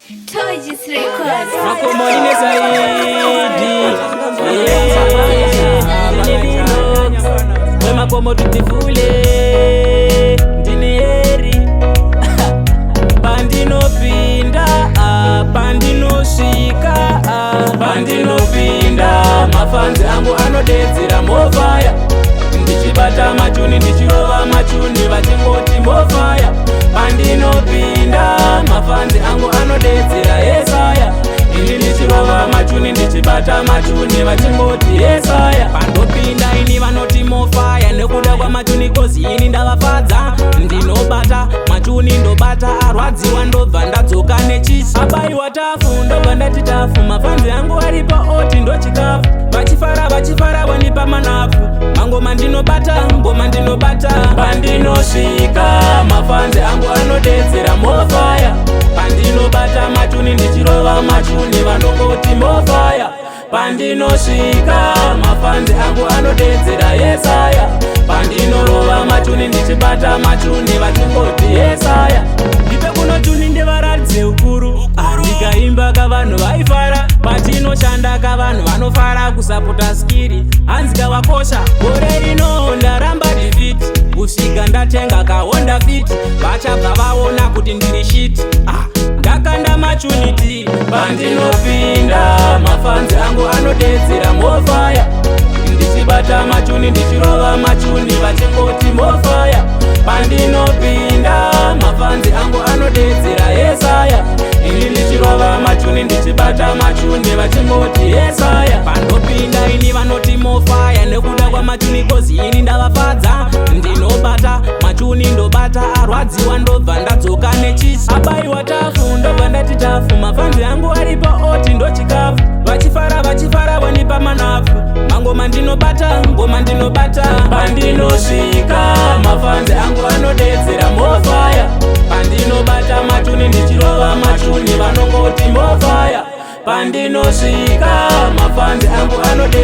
Tojis Records. Makomo ine zaidi we makomo tutifule ndineri pandinopinda pandinosvika pandinopinda mafanzi angu anodedzera mofaya ndichibata machuni ndichirova machuni vachingoti mofaya pandinopinda mafanzi angu anodedzera yesaya ini ndichirova machuni ndichibata machuni vachingoti yesaya pandopinda ini vanoti mofaya nekuda kwamachuni kozi ini ndavafadza ndinobata machuni ndobata arwadziwa ndobva ndadzoka nechisi abayiwa tafu ndobva ndati tafu mafanzi angu ari paoti ndochikafu vachifara wandipa manafu mangoma ndinobata pandinosvika mafanzi angu anodedzera mofaya pandinobata machuni ndichirova machuni vanongoti mofaya pandinosvika mafanzi angu anodedzera yesaya pandinorova machuni ndichibata machuni vachingoti yesaya ipe kuno chuni ndevaradze ukuru ndikaimba kavanhu vaifara patinoshanda kavanhu vanofara kusapota skiri hanzika vakosha gore rino ndaramba divhiti kusvika ndatenga kahonda fiti vachabva vaona kuti ndiri shiti ndakanda machuniti pandinopinda mafanzi angu anodedzera mofaya ndichibata machuni ndichirova machuni vachingoti mofaya pandinopinda mafanzi angu anodedzera yesaya ini ndichirova machuni ndichibata machuni vachingoti yesaya pandopinda ini vanoti mofaya nekuda kwamachuni kozi ini ndavafadza ndinobata machuni ndobata arwadziwa ndobva ndadzoka nechisi abayiwa tafu ndobva ndati tafu mafanzi angu ari paoti ndochikafu vachifara wandipa manafu mangoma ndinobata pandinosvika mafanzi angu anodedzera mofaya pandinobata machuni ndichirova machuni vanongoti mofaya pandinosvika mafanzi angu anodedzera